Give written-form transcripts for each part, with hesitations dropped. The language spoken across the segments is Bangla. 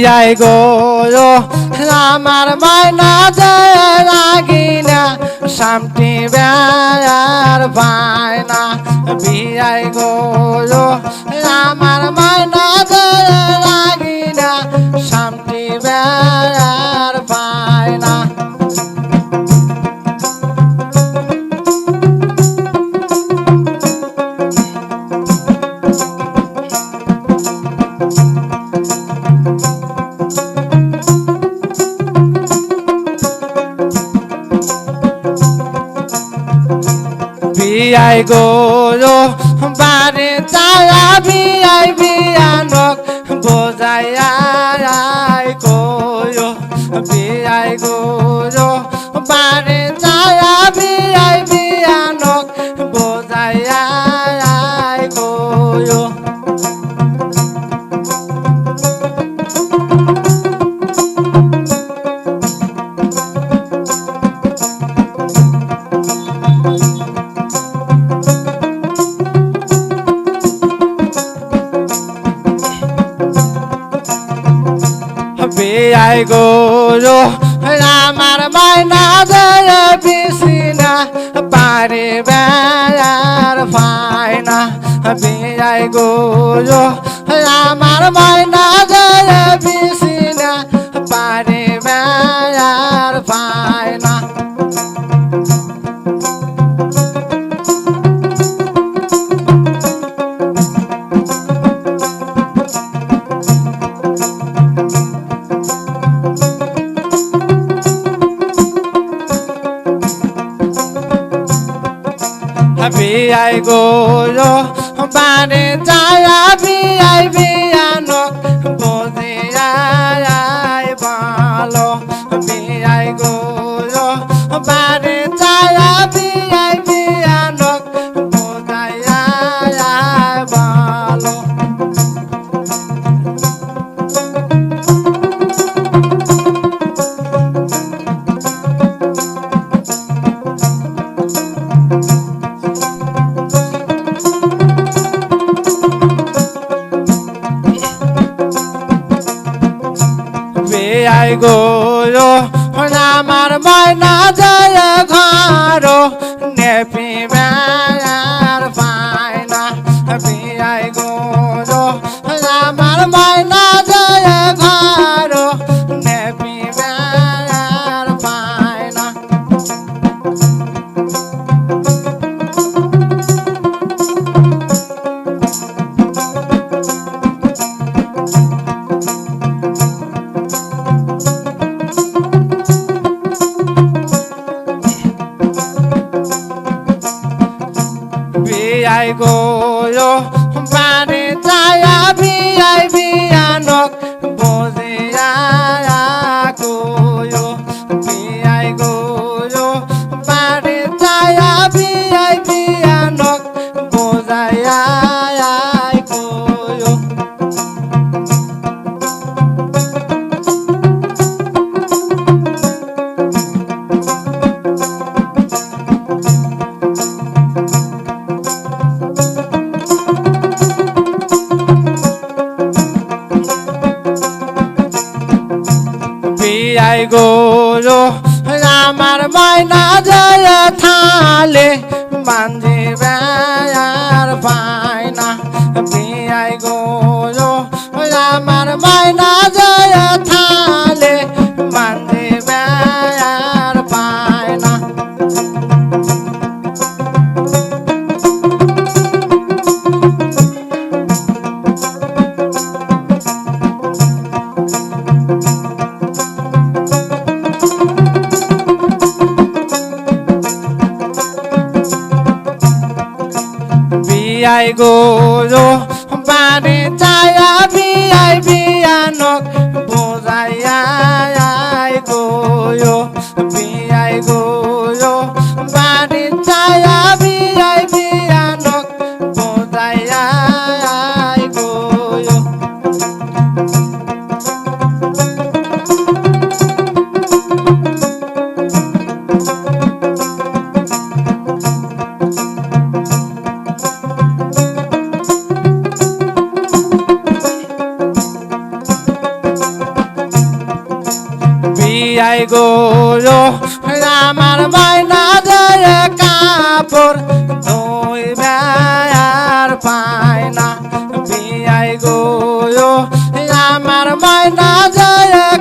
বিয়াই গো আমার মায়না যায় রাগিনা সামটি বেয়ার পায়না বিয়াই গো আমার মায়না যায় রাগিনা সামটি বেয়ার পায়না বিয়াই গো বারে চায়া বিয়াই বিয়ানক বোঝাইয়া কয় বিয়াই গো বারে চায়া বিয়াই বিয়ানক বোঝাইয়া কয় বিয়াই গো আমার মায়না যায় বিছিনা পারে বেয়ার পায়না বিয়াই গো আমার মায়না যায় বিছিনা পারে বেয়ার পায়না বিয়াই গো বারে যায়া বিয়াই বিয়ানক বুঝিয়া ভালো বিয়াই গো বারে যায়া বিয়াই বিয়ানক বুঝাইয়া ভালো বিয়াই গো আমার মায়না যায় ঘর নেপি বেয়ার পায়না বিয়াই গো আমার মায়না যায় ঘর নেপি বেয়ার পায়না বিয়াই গো বারে যায়া বিয়াই বিয়ানক বুঝিয়া কয় বিয়াই গো বারে যায়া বিয়াই বিয়ানক বুঝাইয়া কয় বিয়াই গো আমার মায়না যায় থালে বান্ধি বেয়ার পায়না বিয়াই গো আমার মায়না যায় থালে বান্ধি বেয়ার পায়না বিয়াই গো বারে যায়া বিয়াই বিয়ানক বুঝাইয়া কয় বিয়াই গো বারে যায়া বিয়াই বিয়ানক বুঝাইয়া কয় বিয়াই গো আমার মাইনা যে কাপড় ধুইবে আর পায় না বিয়াই গো আমার মাইনা যে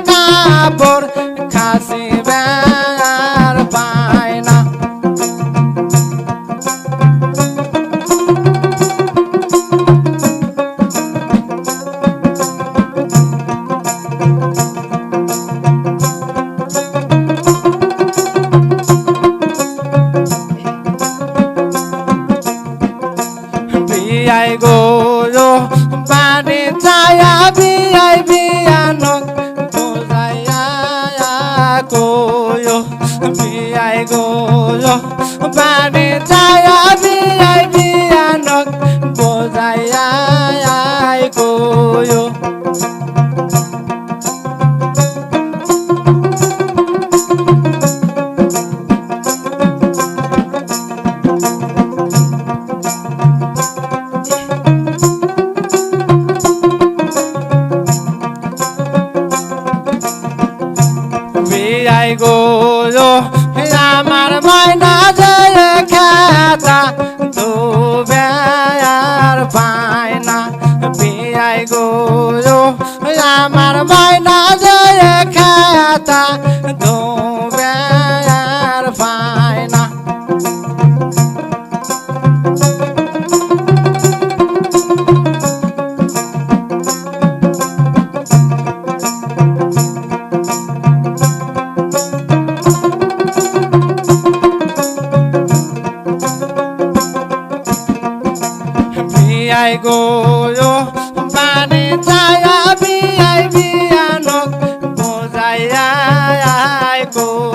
কাপড় খাসিবে আর পায় না বিয়াই গো বাড়ি যায়া বিয়াই বিয়ানক বুঝাইয়া কয়ো বিয়াই গো বাড়ি যায়া বিয়াই বিয়ানক বুঝাইয়া কয়ো বিয়াই গো আমার মাইনা যে খাতা ধুবে আর পায় না বিয়াই গো আমার মাইনা যে খাতা ধুবে আর পায় না বিয়াই গো বাড়ি যায়া বিয়াই বিয়ানক বুঝাইয়া কো